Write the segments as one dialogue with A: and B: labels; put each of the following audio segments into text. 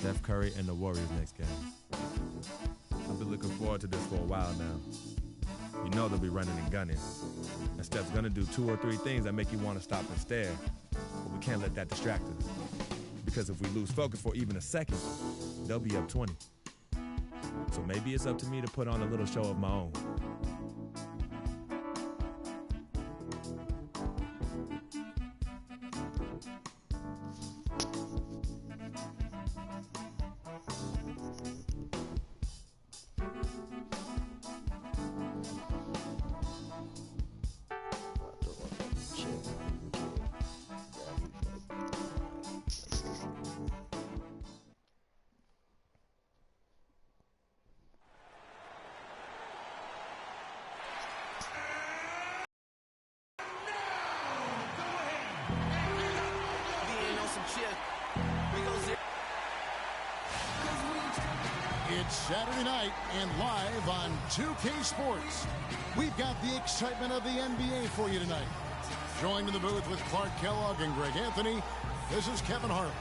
A: Steph Curry and the Warriors next game. I've been looking forward to this for a while now. You know they'll be running and gunning. And Steph's going to do 2 or 3 things that make you want to stop and stare. But we can't let that distract us. Because if we lose focus for even a second, they'll be up 20. So maybe it's up to me to put on a little show of my own.
B: It's Saturday night and live on 2K Sports. We've got the excitement of the NBA for you tonight. Joined in the booth with Clark Kellogg and Greg Anthony, this is Kevin Harlan.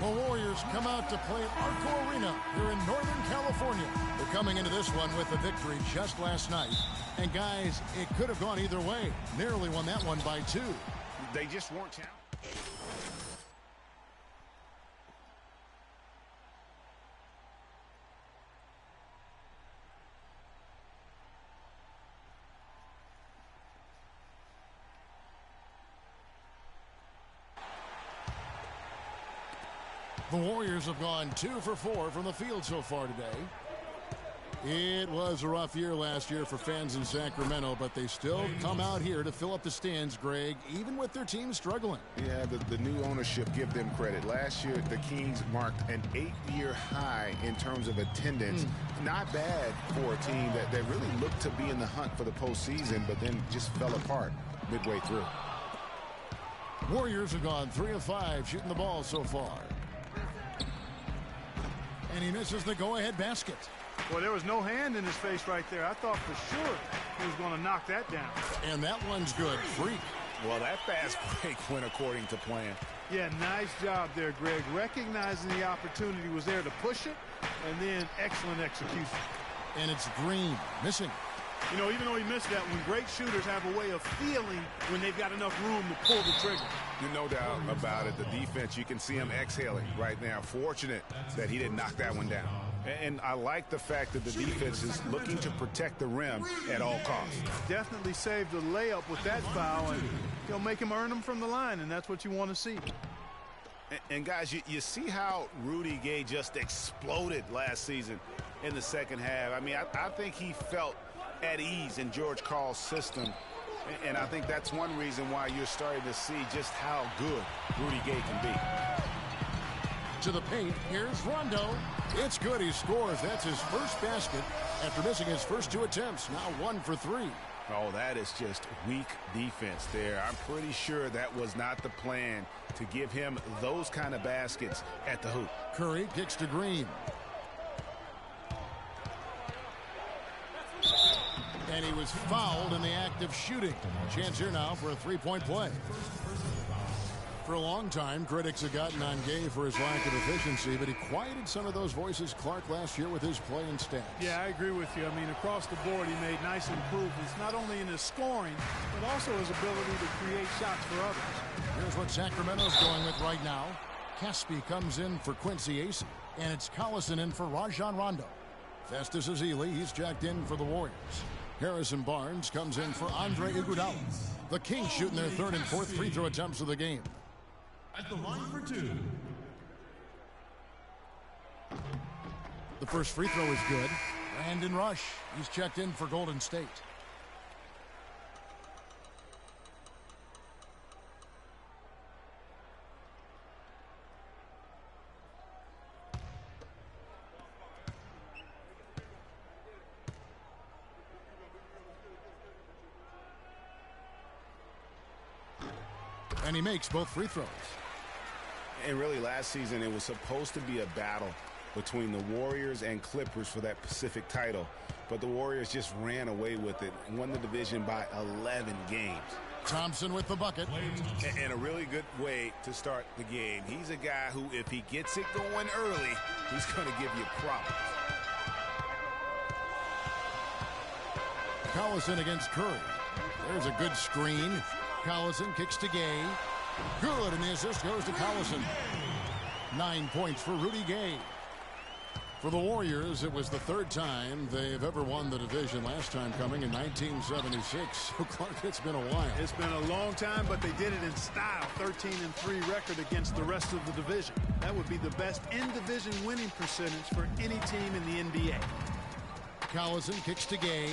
B: The Warriors come out to play at Arco Arena here in Northern California. They're coming into this one with a victory just last night. And guys, it could have gone either way. Nearly won that one by 2.
C: They just weren't challenged.
B: The Warriors have gone 2 for 4 from the field so far today. It was a rough year last year for fans in Sacramento, but they still come out here to fill up the stands, Greg, even with their team struggling.
C: Yeah, the new ownership, give them credit. Last year, the Kings marked an 8-year high in terms of attendance. Not bad for a team that really looked to be in the hunt for the postseason, but then just fell apart midway through.
B: Warriors have gone 3 of 5 shooting the ball so far. And he misses the go-ahead basket.
D: Well, there was no hand in his face right there. I thought for sure he was going to knock that down.
B: And that one's good. Freak.
C: Well, that fast break went according to plan.
D: Yeah, nice job there, Greg. Recognizing the opportunity was there to push it, and then excellent execution.
B: And it's Green missing.
D: You know, even though he missed that one, great shooters have a way of feeling when they've got enough room to pull the trigger.
C: No doubt about it. The defense, you can see him exhaling right now. Fortunate that he didn't knock that one down. And I like the fact that the defense is looking to protect the rim at all costs.
D: Definitely saved the layup with that foul, and he'll make him earn them from the line, and that's what you want to see.
C: And guys, you see how Rudy Gay just exploded last season in the second half. I mean, I think he felt at ease in George Karl's system. And I think that's one reason why you're starting to see just how good Rudy Gay can be.
B: To the paint, here's Rondo. It's good, he scores. That's his first basket after missing his first 2 attempts. Now 1 for 3.
C: Oh, that is just weak defense there. I'm pretty sure that was not the plan to give him those kind of baskets at the hoop.
B: Curry kicks to Green. And he was fouled in the act of shooting. Chance here now for a 3-point play. For a long time, critics have gotten on Gay for his lack of efficiency, but he quieted some of those voices, Clark, last year with his play and stats.
D: Yeah, I agree with you. I mean, across the board, he made nice improvements, not only in his scoring, but also his ability to create shots for others.
B: Here's what Sacramento's going with right now. Caspi comes in for Quincy Ace, and it's Collison in for Rajon Rondo. Festus Ezeli, he's jacked in for the Warriors. Harrison Barnes comes in for Andre Iguodala. The Kings shooting their 3rd and 4th free throw attempts of the game.
E: At the line for 2.
B: The first free throw is good. Brandon Rush, he's checked in for Golden State. And he makes both free throws.
C: And really, last season, it was supposed to be a battle between the Warriors and Clippers for that Pacific title. But the Warriors just ran away with it and won the division by 11 games.
B: Thompson with the bucket.
C: And a really good way to start the game. He's a guy who, if he gets it going early, he's going to give you problems.
B: Collison against Curry. There's a good screen. Collison kicks to Gay. Good, and the assist goes to Collison. 9 points for Rudy Gay. For the Warriors, it was the third time they've ever won the division, last time coming in 1976. So, Clark, it's been a while.
D: It's been a long time, but they did it in style. 13-3 record against the rest of the division. That would be the best in-division winning percentage for any team in the NBA.
B: Collison kicks to Gay.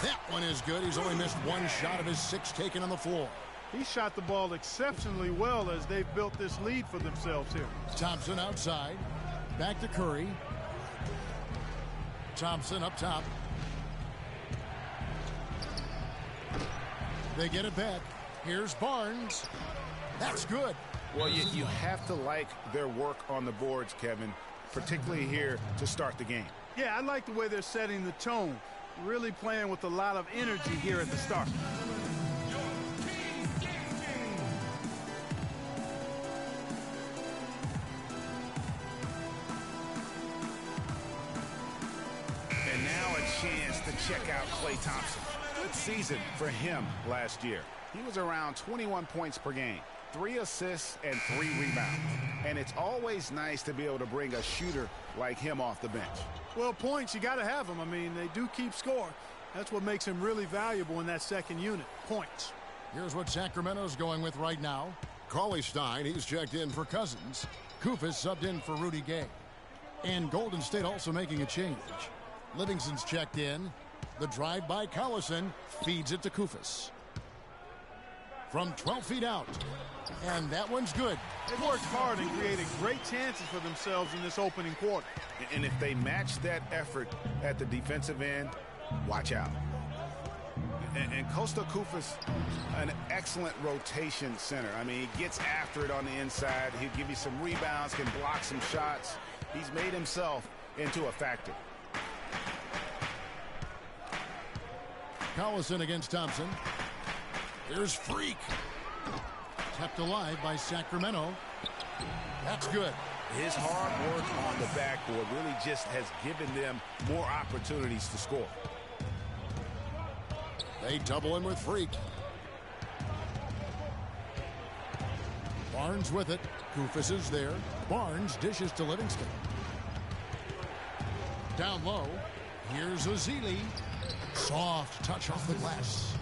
B: That one is good. He's only missed one shot of his 6 taken on the floor.
D: He shot the ball exceptionally well as they've built this lead for themselves here.
B: Thompson outside. Back to Curry. Thompson up top. They get it back. Here's Barnes. That's good.
C: Well, you have to like their work on the boards, Kevin, particularly here to start the game.
D: Yeah, I like the way they're setting the tone. Really playing with a lot of energy here at the start.
C: And now a chance to check out Klay Thompson. Good season for him last year. He was around 21 points per game, 3 assists and 3 rebounds. And it's always nice to be able to bring a shooter like him off the bench.
D: Well, points, you got to have them. I mean, they do keep score. That's what makes him really valuable in that second unit, points.
B: Here's what Sacramento's going with right now. Cauley-Stein, he's checked in for Cousins. Koufos subbed in for Rudy Gay. And Golden State also making a change. Livingston's checked in. The drive by Collison feeds it to Koufos. From 12 feet out. And that one's good.
D: They worked hard and created great chances for themselves in this opening quarter.
C: And if they match that effort at the defensive end, watch out. And Kosta Koufos, an excellent rotation center. I mean, he gets after it on the inside. He'll give you some rebounds, can block some shots. He's made himself into a factor.
B: Collison against Thompson. Here's Freak. Kept alive by Sacramento. That's good.
C: His hard work on the backboard really just has given them more opportunities to score.
B: They double him with Freak. Barnes with it. Koufos is there. Barnes dishes to Livingston. Down low. Here's Ezeli. Soft touch off the glass.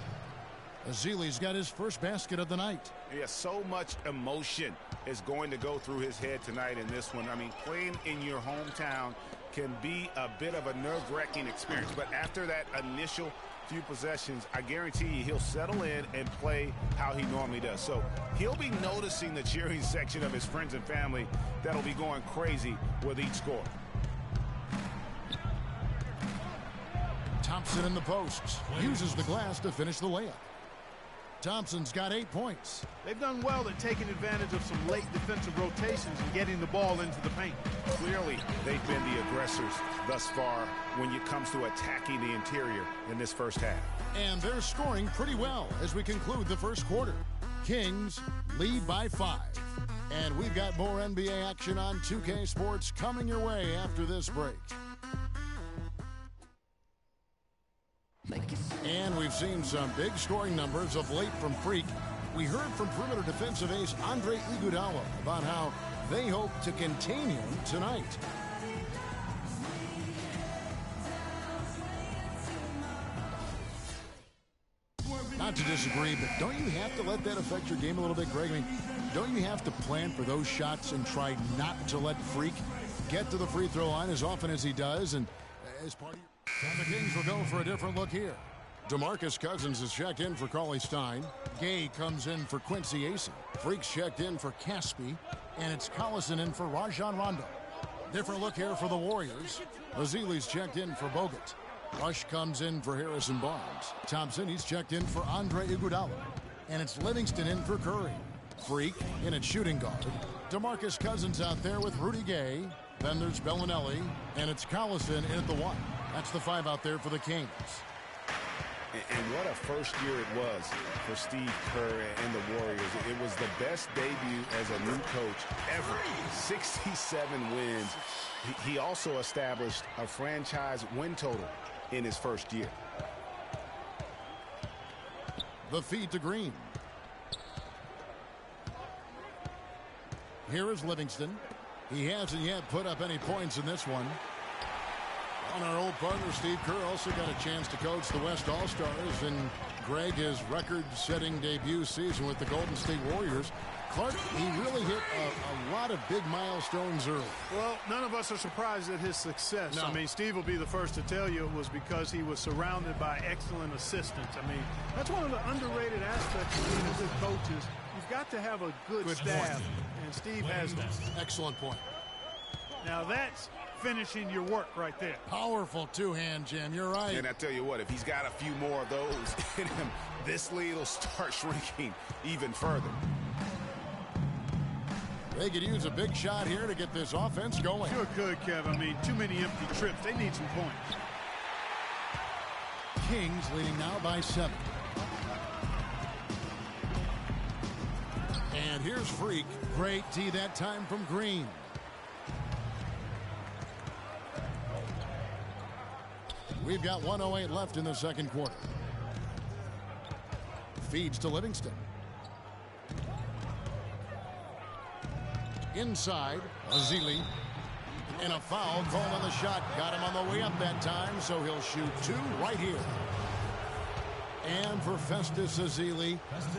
B: Ezeli's got his first basket of the night.
C: Yeah, so much emotion is going to go through his head tonight in this one. I mean, playing in your hometown can be a bit of a nerve-wracking experience. But after that initial few possessions, I guarantee you he'll settle in and play how he normally does. So he'll be noticing the cheering section of his friends and family that'll be going crazy with each score.
B: Thompson in the posts. Uses the glass to finish the layup. Thompson's got 8 points.
D: They've done well at taking advantage of some late defensive rotations and getting the ball into the paint.
C: Clearly, they've been the aggressors thus far when it comes to attacking the interior in this first half.
B: And they're scoring pretty well as we conclude the first quarter. Kings lead by 5. And we've got more NBA action on 2K Sports coming your way after this break. And we've seen some big scoring numbers of late from Freak. We heard from perimeter defensive ace Andre Iguodala about how they hope to contain him tonight. Not to disagree, but don't you have to let that affect your game a little bit, Greg? I mean, don't you have to plan for those shots and try not to let Freak get to the free throw line as often as he does? And as part of the Kings will go for a different look here. DeMarcus Cousins is checked in for Cauley-Stein. Gay comes in for Quincy Asen. Freak's checked in for Caspi. And it's Collison in for Rajon Rondo. Different look here for the Warriors. Ezeli's checked in for Bogut. Rush comes in for Harrison Barnes. Thompson, he's checked in for Andre Iguodala. And it's Livingston in for Curry. Freak in at shooting guard. DeMarcus Cousins out there with Rudy Gay. Then there's Bellinelli. And it's Collison in at the 1. That's the 5 out there for the Kings.
C: And what a first year it was for Steve Kerr and the Warriors. It was the best debut as a new coach ever. 67 wins. He also established a franchise win total in his first year.
B: The feed to Green. Here is Livingston. He hasn't yet put up any points in this one. And our old partner Steve Kerr also got a chance to coach the West All-Stars, and Greg, his record-setting debut season with the Golden State Warriors. Clark, he really hit a lot of big milestones early.
D: Well, none of us are surprised at his success.
B: No.
D: I mean, Steve will be the first to tell you it was because he was surrounded by excellent assistants. I mean, that's one of the underrated aspects of being a good coach is you've got to have a good staff,
B: point.
D: and Steve has that.
B: Excellent point.
D: Now that's finishing your work right there.
B: Powerful two-hand jam. You're right.
C: And I tell you what, if he's got a few more of those in him, this lead will start shrinking even further.
B: They could use a big shot here to get this offense going.
D: Sure could, Kev. I mean, too many empty trips. They need some points.
B: Kings leading now by 7. And here's Freak. Great D that time from Green. We've got 1:08 left in the second quarter. Feeds to Livingston. Inside, Azili. And a foul called on the shot. Got him on the way up that time, so he'll shoot 2 right here. And for Festus Ezeli,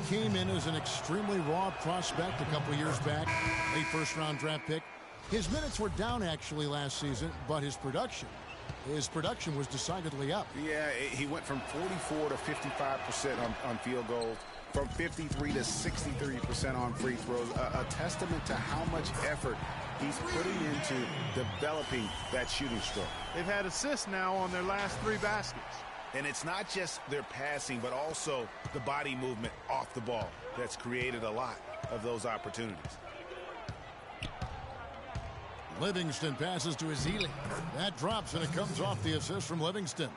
B: came in as an extremely raw prospect a couple years back. Late first-round draft pick. His minutes were down, actually, last season, but his production was decidedly up.
C: Yeah, he went from 44 to 55% on field goals, from 53 to 63% on free throws. A testament to how much effort he's putting into developing that shooting stroke.
D: They've had assists now on their last 3 baskets.
C: And it's not just their passing, but also the body movement off the ball that's created a lot of those opportunities.
B: Livingston passes to Ezeli. That drops, and it comes off the assist from Livingston.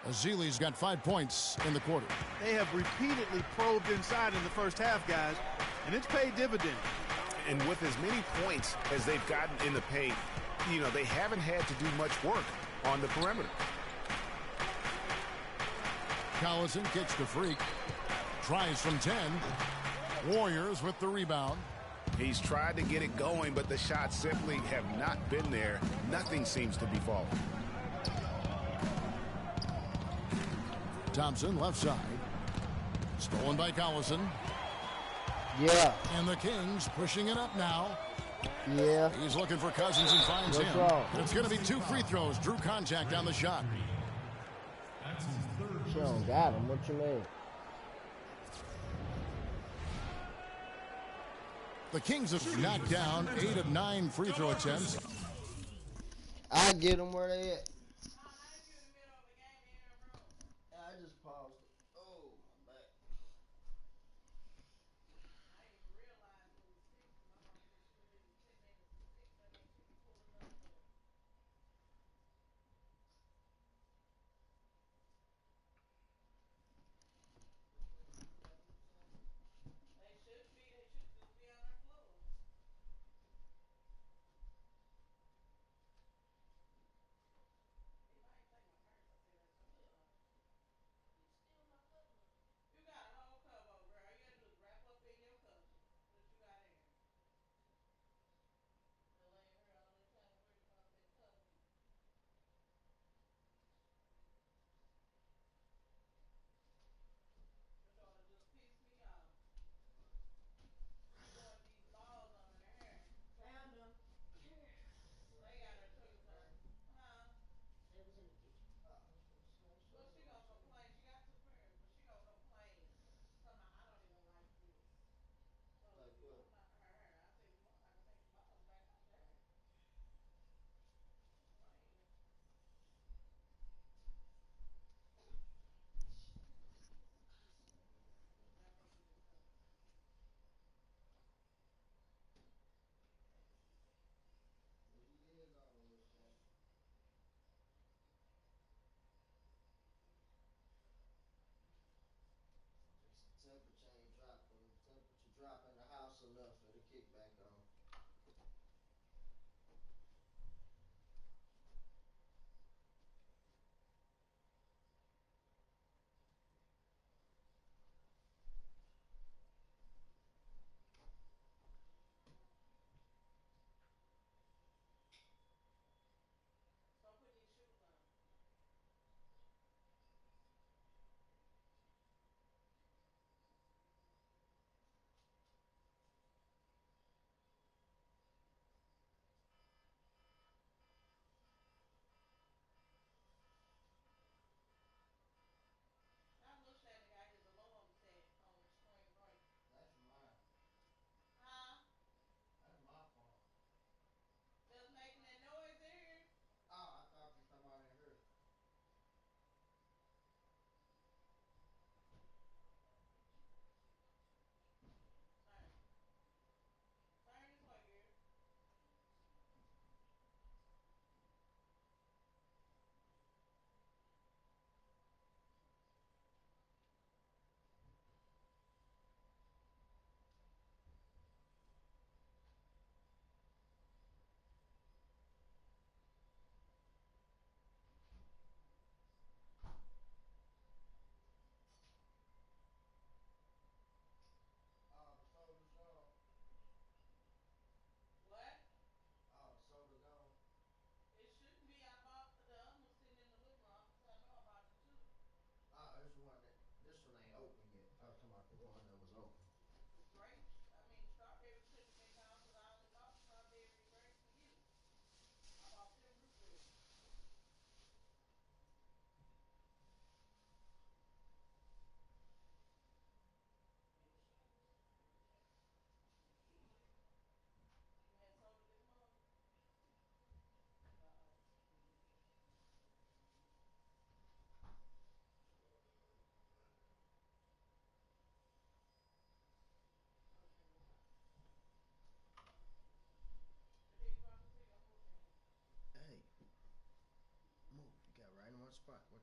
B: Ezeli's got 5 points in the quarter.
D: They have repeatedly probed inside in the first half, guys, and it's paid dividends.
C: And with as many points as they've gotten in the paint, you know, they haven't had to do much work on the perimeter.
B: Collison kicks to Freak. Tries from 10. Warriors with the rebound.
C: He's tried to get it going, but the shots simply have not been there. Nothing seems to be falling.
B: Thompson, left side. Stolen by Collison.
F: Yeah.
B: And the Kings pushing it up now.
F: Yeah.
B: He's looking for Cousins and finds
F: What's
B: him.
F: wrong?
B: And it's going to be 2 free throws. Drew contact on the shot.
F: She don't got him. What you mean?
B: The Kings have knocked down 8 of 9 free throw attempts.
F: I get them where they at. I just paused it. Oh, my back.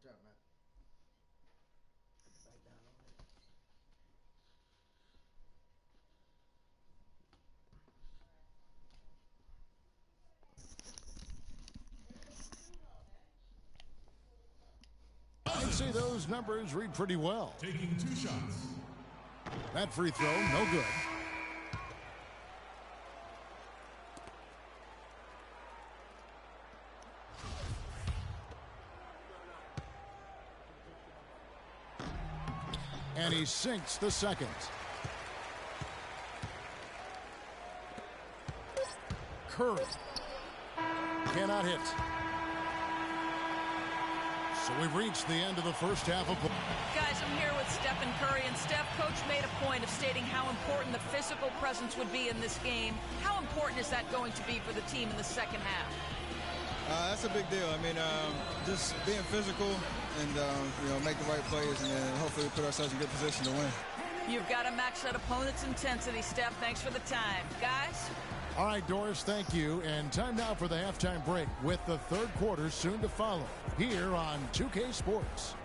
F: Watch out, man. Back down on it.
B: I'd say those numbers read pretty well.
E: Taking 2 shots.
B: That free throw, no good. And he sinks the second. Curry cannot hit. So we've reached the end of the first half of play.
G: Guys, I'm here with Stephen Curry, and Steph, Coach made a point of stating how important the physical presence would be in this game. How important is that going to be for the team in the second half?
H: That's a big deal. I mean, just being physical and, make the right plays, and then hopefully we put ourselves in good position to win.
G: You've got to match that opponent's intensity, Steph. Thanks for the time. Guys?
B: All right, Doris, thank you. And time now for the halftime break with the third quarter soon to follow here on 2K Sports.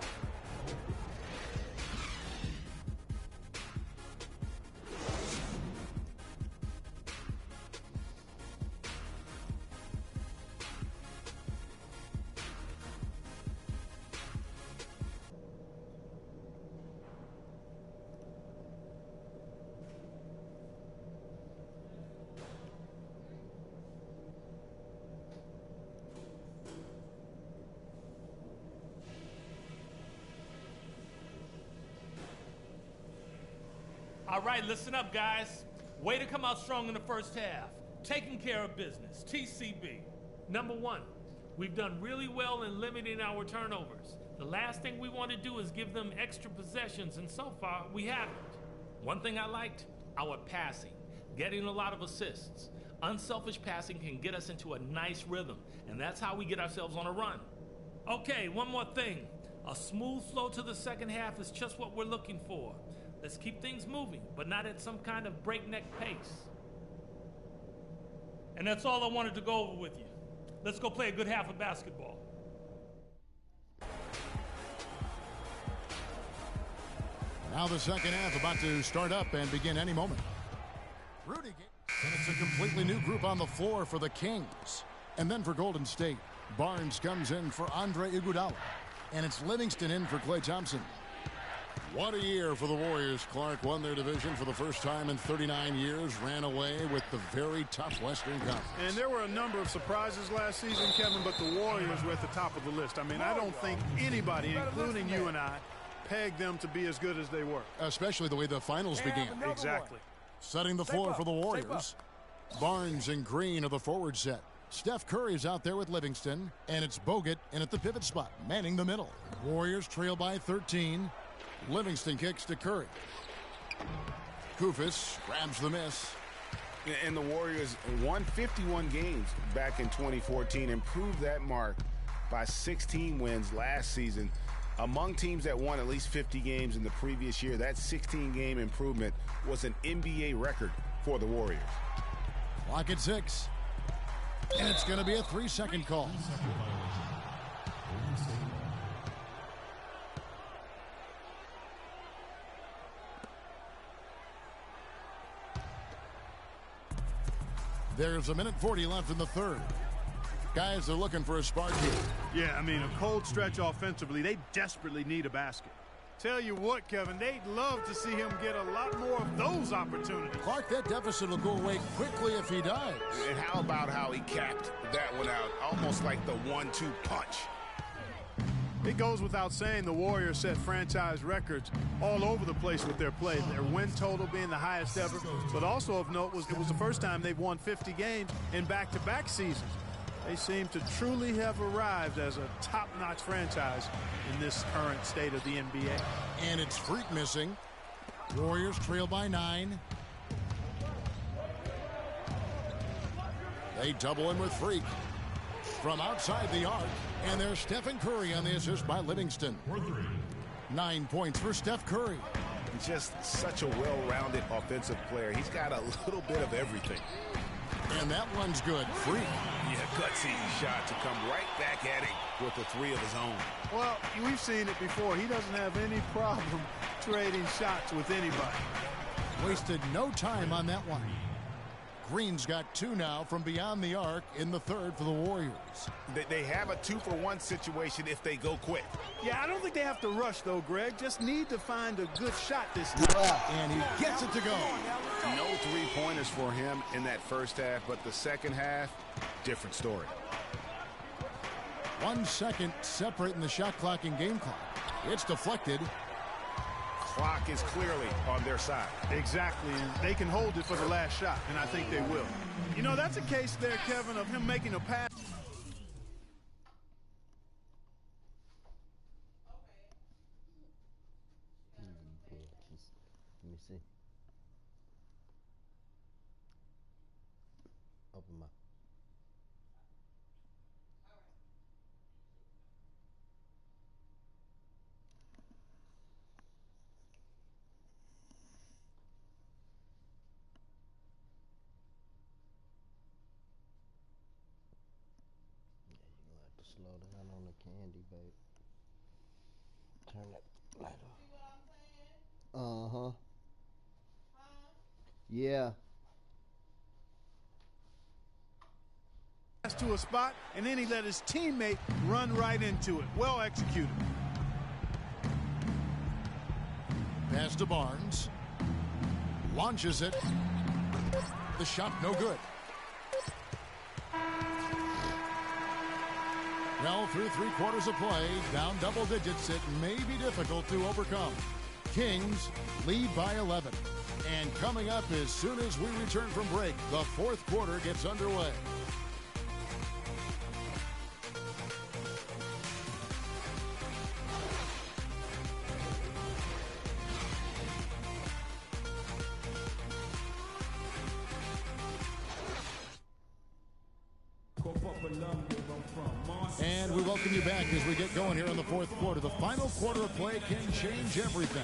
I: All right, listen up, guys. Way to come out strong in the first half. Taking care of business, TCB. Number 1, we've done really well in limiting our turnovers. The last thing we want to do is give them extra possessions, and so far, we haven't. One thing I liked, our passing, getting a lot of assists. Unselfish passing can get us into a nice rhythm, and that's how we get ourselves on a run. Okay, one more thing. A smooth flow to the second half is just what we're looking for. Let's keep things moving, but not at some kind of breakneck pace. And that's all I wanted to go over with you. Let's go play a good half of basketball.
B: Now the second half about to start up and begin any moment. Rudy, and it's a completely new group on the floor for the Kings. And then for Golden State, Barnes comes in for Andre Iguodala. And it's Livingston in for Klay Thompson. What a year for the Warriors. Clark won their division for the first time in 39 years, ran away with the very tough Western Conference.
D: And there were a number of surprises last season, Kevin, but the Warriors were at the top of the list. I mean, I don't think anybody, including you and I, pegged them to be as good as they were.
B: Especially the way the finals began.
D: Exactly.
B: Setting the floor for the Warriors. Barnes and Green are the forward set. Steph Curry is out there with Livingston, and it's Bogut in at the pivot spot, manning the middle. Warriors trail by 13. Livingston kicks to Curry. Kufis grabs the miss.
C: And the Warriors won 51 games back in 2014, improved that mark by 16 wins last season. Among teams that won at least 50 games in the previous year, that 16-game improvement was an NBA record for the Warriors.
B: Clock at 6. And it's going to be a 3-second call. There's 1:40 left in the third. Guys are looking for a spark here.
D: Yeah, I mean, a cold stretch offensively. They desperately need a basket. Tell you what, Kevin, they'd love to see him get a lot more of those opportunities.
B: Clark, that deficit will go away quickly if he does.
C: And how about how he capped that one out, almost like the 1-2 punch.
D: It goes without saying the Warriors set franchise records all over the place with their play. Their win total being the highest ever, but also of note was it was the first time they've won 50 games in back-to-back seasons. They seem to truly have arrived as a top-notch franchise in this current state of the NBA.
B: And it's Freak missing. Warriors trail by 9. They double him with Freak. From outside the arc, and there's Stephen Curry on the assist by Livingston. 9 points for Steph Curry.
C: He's just such a well-rounded offensive player. He's got a little bit of everything.
B: And that one's good. Free.
C: Yeah, gutsy shot to come right back at him with the three of his own.
D: Well, we've seen it before. He doesn't have any problem trading shots with anybody.
B: Wasted no time on that one. Green's got 2 now from beyond the arc in the third for the Warriors.
C: They have a 2-for-1 situation if they go quick.
D: Yeah, I don't think they have to rush, though, Greg. Just need to find a good shot this time.
B: And he gets it to go.
C: No three-pointers for him in that first half, but the second half, different story.
B: 1 second separating the shot clock and game clock. It's deflected.
C: Clock is clearly on their side.
D: Exactly, and they can hold it for the last shot, and I think they will. You know, that's a case there, Kevin, of him making a pass.
F: Let me see. Open my. Slow down on the candy, babe. Turn that light off. See what I'm saying? Uh-huh. Yeah.
D: To a spot, and then he let his teammate run right into it. Well executed.
B: Pass to Barnes. Launches it. The shot no good. Well, through 3/4 of play, down double digits, it may be difficult to overcome. Kings lead by 11. And coming up as soon as we return from break, the 4th quarter gets underway. And we welcome you back as we get going here in the 4th quarter. The final quarter of play can change everything.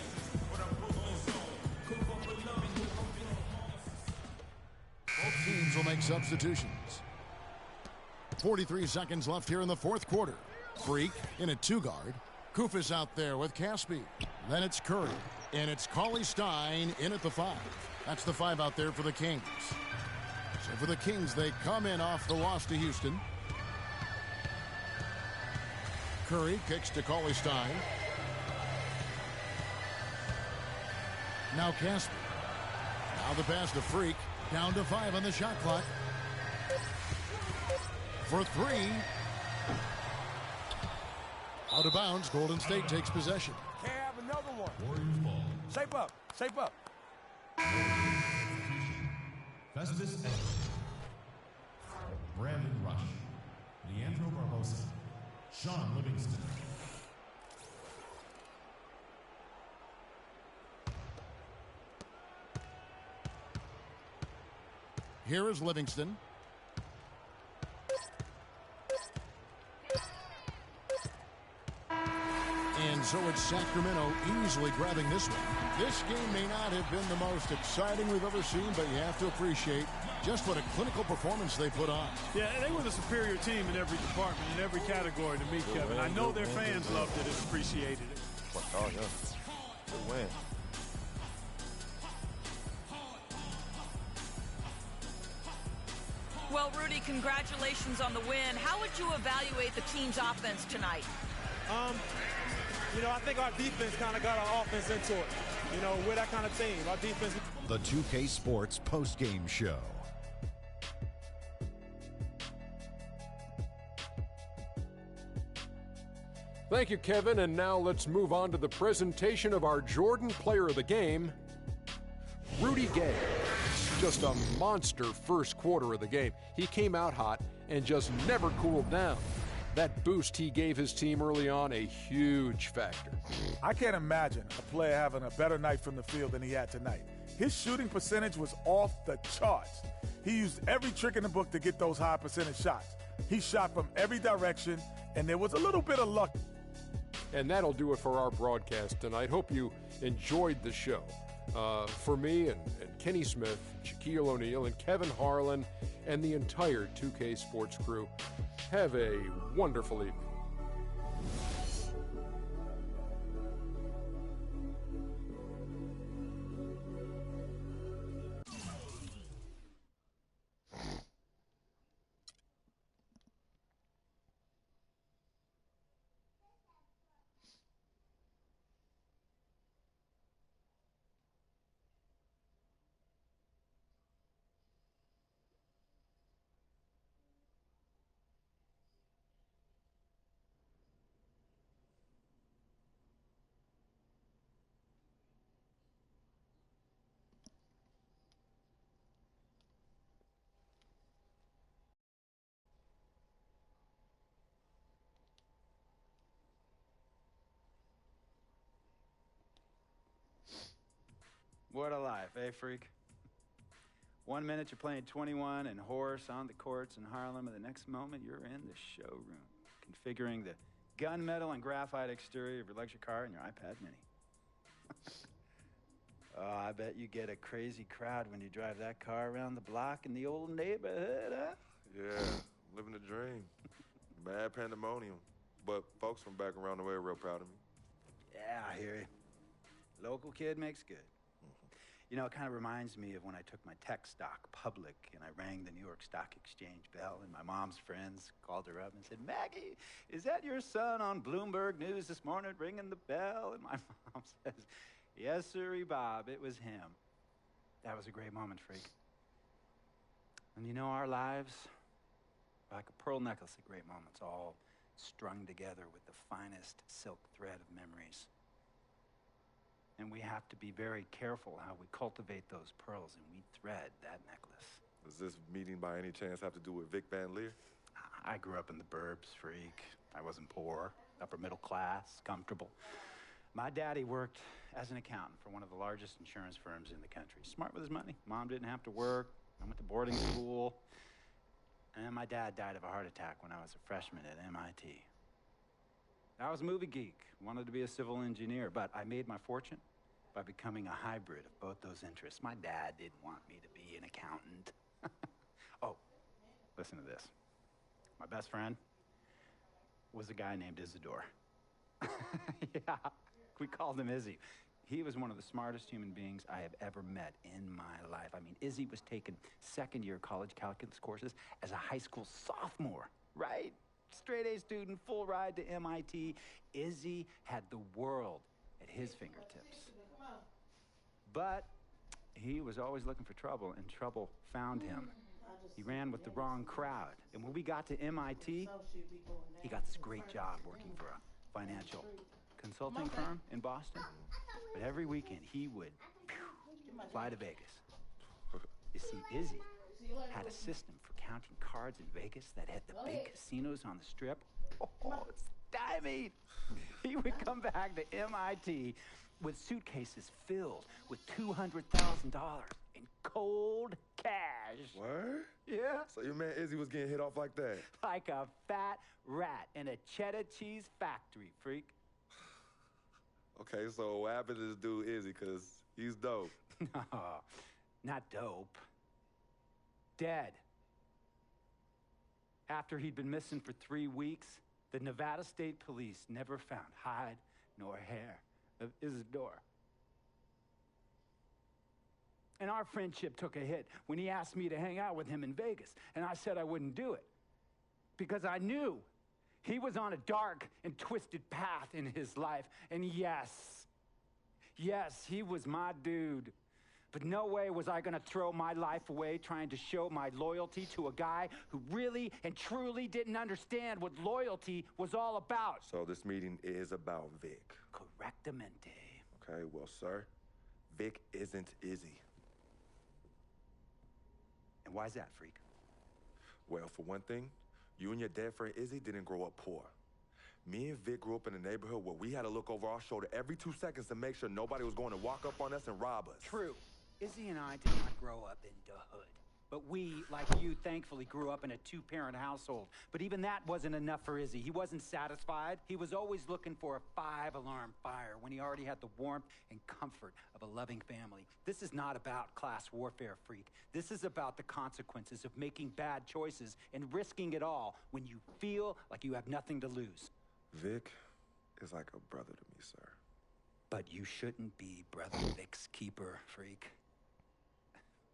B: Both teams will make substitutions. 43 seconds left here in the 4th quarter. Freak in a 2-guard. Kufis out there with Caspi. Then it's Curry. And it's Cauley-Stein in at the 5. That's the 5 out there for the Kings. So for the Kings, they come in off the loss to Houston. Curry kicks to Cauley-Stein. Now Caspi. Now the pass to Freak. Down to 5 on the shot clock. For 3. Out of bounds. Golden State takes possession.
J: Can't have another one.
E: Warriors ball.
J: Shape up. Shape up.
E: Festus Ezra. Brandon Rush. Leandro Barbosa. Sean Livingston.
B: Here is Livingston. And so it's Sacramento easily grabbing this one. This game may not have been the most exciting we've ever seen, but you have to appreciate just what a clinical performance they put on.
D: Yeah, they were the superior team in every department, in every category to me, Kevin. I know their fans loved it and appreciated it.
J: Oh, yeah. Good win.
G: Well, Rudy, congratulations on the win. How would you evaluate the team's offense tonight?
K: You know, I think our defense kind of got our offense into it. You know, we're that kind of team. Our defense.
L: The 2K Sports postgame show.
M: Thank you, Kevin. And now let's move on to the presentation of our Jordan Player of the Game, Rudy Gay. Just a monster first quarter of the game. He came out hot and just never cooled down. That boost he gave his team early on, a huge factor.
J: I can't imagine a player having a better night from the field than he had tonight. His shooting percentage was off the charts. He used every trick in the book to get those high percentage shots. He shot from every direction, and there was a little bit of luck.
M: And that'll do it for our broadcast tonight. Hope you enjoyed the show. For me and Kenny Smith, Shaquille O'Neal, and Kevin Harlan, and the entire 2K Sports crew, have a wonderful evening.
N: What a life, eh, freak? 1 minute you're playing 21 and horse on the courts in Harlem, and the next moment you're in the showroom, configuring the gunmetal and graphite exterior of your luxury car and your iPad mini. Oh, I bet you get a crazy crowd when you drive that car around the block in the old neighborhood, huh?
O: Yeah, living the dream. Bad pandemonium. But folks from back around the way are real proud of me.
N: Yeah, I hear you. Local kid makes good. You know, it kind of reminds me of when I took my tech stock public and I rang the New York Stock Exchange bell, and my mom's friends called her up and said, "Maggie, is that your son on Bloomberg News this morning ringing the bell?" And my mom says, "Yes, sirree, Bob, it was him." That was a great moment, freak. And you know, our lives are like a pearl necklace of great moments, all strung together with the finest silk thread of memories. And we have to be very careful how we cultivate those pearls and we thread that necklace.
O: Does this meeting by any chance have to do with Vic Van Leer?
N: I grew up in the burbs, freak. I wasn't poor, upper middle class, comfortable. My daddy worked as an accountant for one of the largest insurance firms in the country. Smart with his money. Mom didn't have to work. I went to boarding school. And my dad died of a heart attack when I was a freshman at MIT. I was a movie geek, wanted to be a civil engineer, but I made my fortune by becoming a hybrid of both those interests. My dad didn't want me to be an accountant. Oh, listen to this. My best friend was a guy named Isidore. Yeah, we called him Izzy. He was one of the smartest human beings I have ever met in my life. I mean, Izzy was taking second-year college calculus courses as a high school sophomore, right? Straight-A student, full ride to MIT. Izzy had the world at his fingertips. But he was always looking for trouble, and trouble found him. He ran with the wrong crowd. And when we got to MIT, he got this great job working for a financial consulting firm in Boston. But every weekend, he would fly to Vegas. You see, Izzy had a system for counting cards in Vegas that had the big casinos on the strip. Oh, it's stymied. He would come back to MIT with suitcases filled with $200,000 in cold cash.
O: Word?
N: Yeah.
O: So your man Izzy was getting hit off like that?
N: Like a fat rat in a cheddar cheese factory, freak.
O: Okay, so what happened to this dude Izzy? Because he's dope.
N: No, not dope. Dead. After he'd been missing for 3 weeks, the Nevada State Police never found hide nor hair of Isidore. And our friendship took a hit when he asked me to hang out with him in Vegas, and I said I wouldn't do it because I knew he was on a dark and twisted path in his life. And yes, he was my dude. But no way was I gonna throw my life away trying to show my loyalty to a guy who really and truly didn't understand what loyalty was all about.
O: So this meeting is about Vic.
N: Correctamente.
O: Okay, well, sir, Vic isn't Izzy.
N: And why's that, freak?
O: Well, for one thing, you and your dead friend Izzy didn't grow up poor. Me and Vic grew up in a neighborhood where we had to look over our shoulder every 2 seconds to make sure nobody was going to walk up on us and rob us.
N: True. Izzy and I did not grow up in the hood. But we, like you, thankfully grew up in a two-parent household. But even that wasn't enough for Izzy. He wasn't satisfied. He was always looking for a 5-alarm fire when he already had the warmth and comfort of a loving family. This is not about class warfare, freak. This is about the consequences of making bad choices and risking it all when you feel like you have nothing to lose.
O: Vic is like a brother to me, sir.
N: But you shouldn't be Brother Vic's keeper, freak.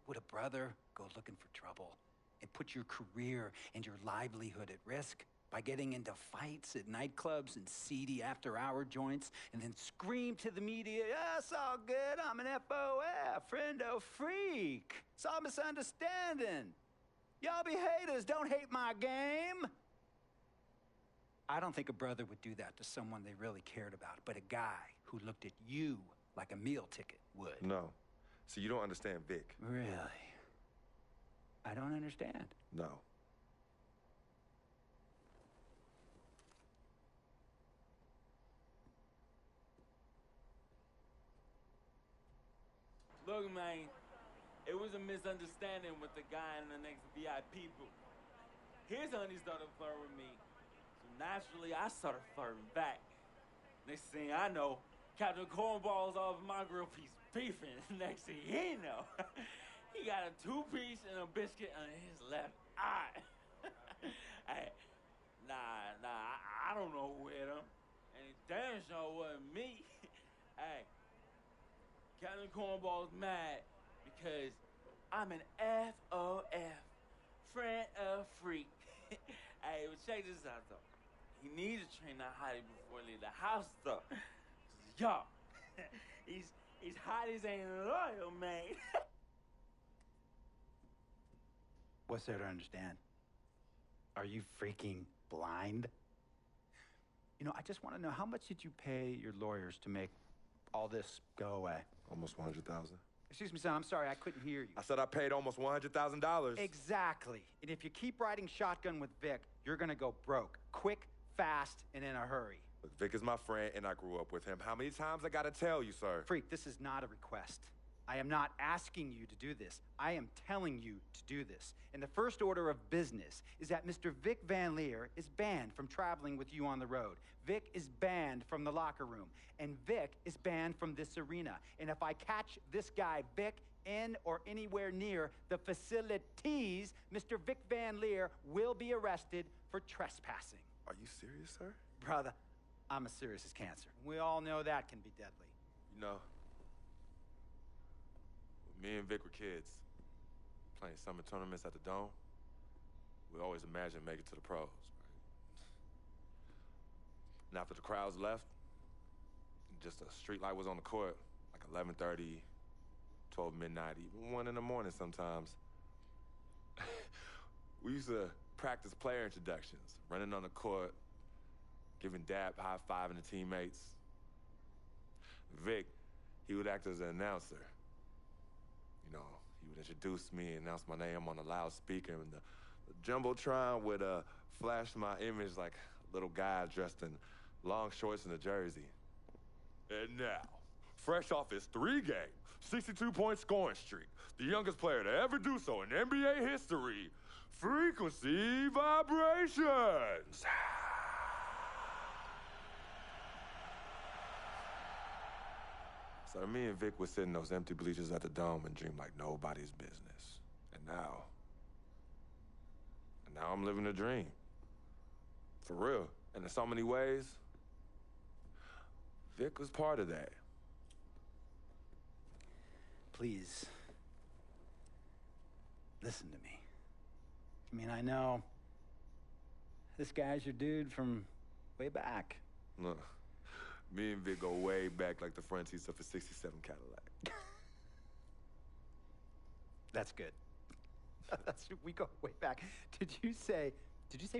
N: Would a brother go looking for trouble and put your career and your livelihood at risk by getting into fights at nightclubs and seedy after-hour joints and then scream to the media, "Yeah, it's all good, I'm an FOF, friendo freak. It's all misunderstanding. Y'all be haters, don't hate my game." I don't think a brother would do that to someone they really cared about, but a guy who looked at you like a meal ticket would.
O: No. See, you don't understand Vic.
N: Really? I don't understand.
O: No.
P: Look, man, it was a misunderstanding with the guy in the next VIP booth. His honey started flirting with me, so naturally I started flirting back. Next thing I know, Captain Cornball's off my grill piece beefing. Next thing he know, he got a 2-piece and a biscuit on his left eye. Hey, I don't know who hit him, and it damn sure wasn't me. Hey, Captain Cornball's mad because I'm an FOF, friend of freak. Hey, but check this out though. He needs to train that hottie before he leave the house though. Yo, he's hotties ain't loyal, man.
N: What's there to understand? Are you freaking blind? You know, I just want to know, how much did you pay your lawyers to make all this go away?
O: Almost $100,000.
N: Excuse me, son, I'm sorry, I couldn't hear you.
O: I said I paid almost $100,000.
N: Exactly. And if you keep riding shotgun with Vic, you're gonna go broke. Quick, fast, and in a hurry.
O: Look, Vic is my friend, and I grew up with him. How many times I gotta tell you, sir?
N: Freak, this is not a request. I am not asking you to do this. I am telling you to do this. And the first order of business is that Mr. Vic Van Leer is banned from traveling with you on the road. Vic is banned from the locker room. And Vic is banned from this arena. And if I catch this guy, Vic, in or anywhere near the facilities, Mr. Vic Van Leer will be arrested for trespassing.
O: Are you serious, sir?
N: Brother, I'm as serious as cancer. We all know that can be deadly.
O: You know, when me and Vic were kids, playing summer tournaments at the Dome, we always imagined making it to the pros, right? And after the crowds left, just a street light was on the court, like 11:30, 12 midnight, even 1 in the morning sometimes. We used to practice player introductions, running on the court, giving dab, high-fiving the teammates. Vic, he would act as an announcer. You know, he would introduce me and announce my name on the loudspeaker, and the Jumbotron would flash my image like a little guy dressed in long shorts and a jersey. And now, fresh off his 3-game, 62-point scoring streak, the youngest player to ever do so in NBA history, Frequency Vibrations. So me and Vic would sit in those empty bleachers at the Dome and dream like nobody's business. And now I'm living a dream. For real. And in so many ways, Vic was part of that.
N: Please, listen to me. I mean, I know this guy's your dude from way back.
O: Look, me and Vic go way back like the front seats of a 67 Cadillac.
N: That's good. We go way back. Did you say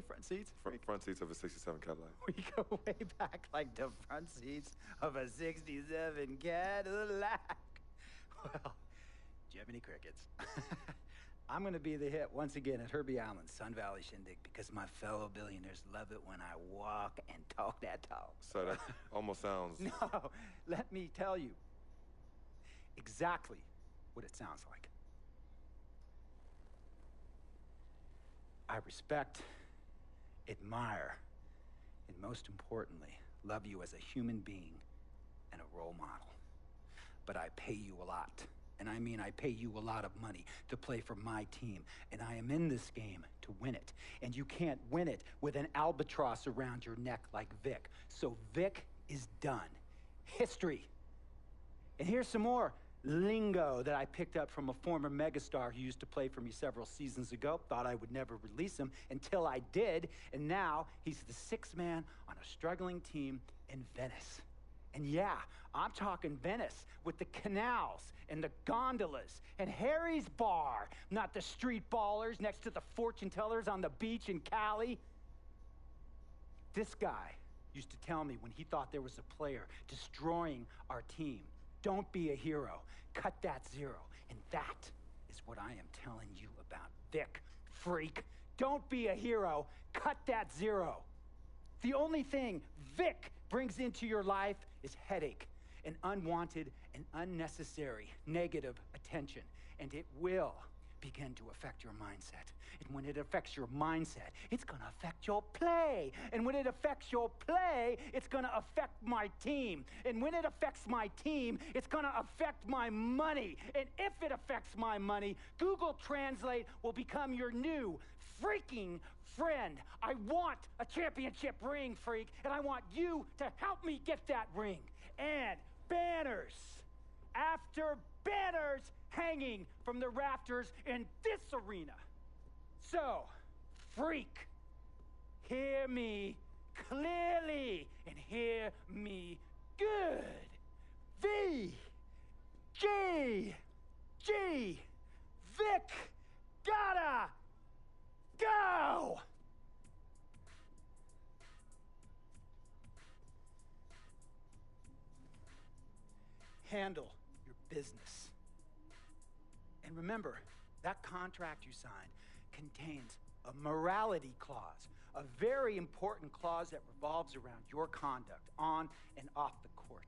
N: front seats?
O: Front seats of a 67 Cadillac.
N: We go way back like the front seats of a 67 Cadillac. Well, do you have any crickets? I'm going to be the hit once again at Herbie Allen's Sun Valley Shindig because my fellow billionaires love it when I walk and talk that talk.
O: So that almost sounds...
N: No, let me tell you exactly what it sounds like. I respect, admire, and most importantly, love you as a human being and a role model. But I pay you a lot. And I mean, I pay you a lot of money to play for my team. And I am in this game to win it. And you can't win it with an albatross around your neck like Vic. So Vic is done. History. And here's some more lingo that I picked up from a former megastar who used to play for me several seasons ago. Thought I would never release him until I did. And now he's the sixth man on a struggling team in Venice. And yeah, I'm talking Venice with the canals and the gondolas and Harry's bar, not the street ballers next to the fortune tellers on the beach in Cali. This guy used to tell me when he thought there was a player destroying our team, don't be a hero, cut that zero. And that is what I am telling you about Vic, freak. Don't be a hero, cut that zero. The only thing Vic brings into your life is headache and unwanted and unnecessary negative attention. And it will begin to affect your mindset. And when it affects your mindset, it's going to affect your play. And when it affects your play, it's going to affect my team. And when it affects my team, it's going to affect my money. And if it affects my money, Google Translate will become your new freaking friend. I want a championship ring, freak, and I want you to help me get that ring. And banners after banners hanging from the rafters in this arena. So, freak, hear me clearly and hear me good. V, G, Vic, gotta go! Handle your business. And remember, that contract you signed contains a morality clause, a very important clause that revolves around your conduct on and off the court,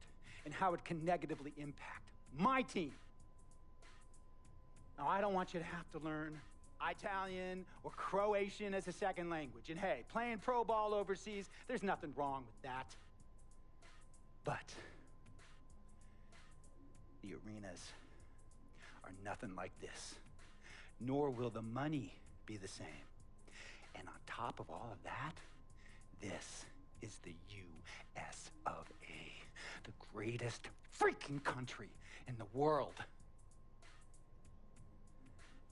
N: and how it can negatively impact my team. Now, I don't want you to have to learn Italian or Croatian as a second language. And hey, playing pro ball overseas, there's nothing wrong with that. But the arenas are nothing like this, nor will the money be the same. And on top of all of that, this is the US of A, the greatest freaking country in the world.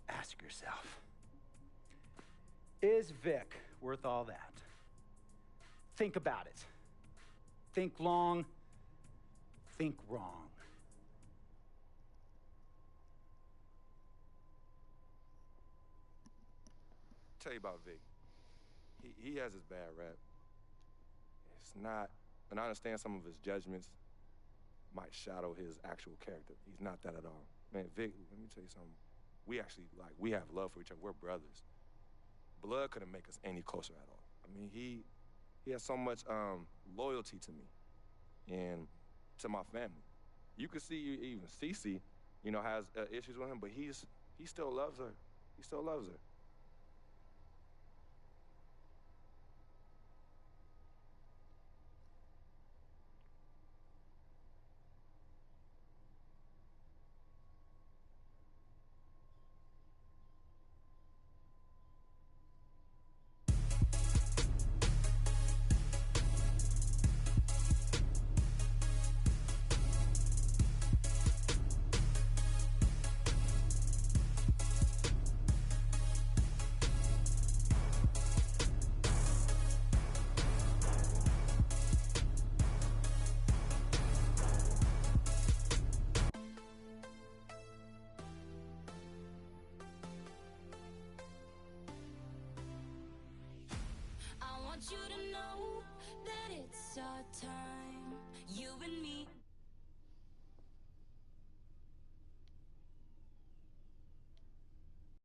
N: Ask yourself, is Vic worth all that? Think about it. Think long, think wrong.
O: Tell you about Vic. He has his bad rap. It's not, and I understand some of his judgments might shadow his actual character. He's not that at all. Man, Vic, let me tell you something. We have love for each other. We're brothers. Blood couldn't make us any closer at all. I mean, he has so much loyalty to me and to my family. You could see even Cece, has issues with him, but he still loves her. He still loves her.
Q: You to know that it's our time, you and me.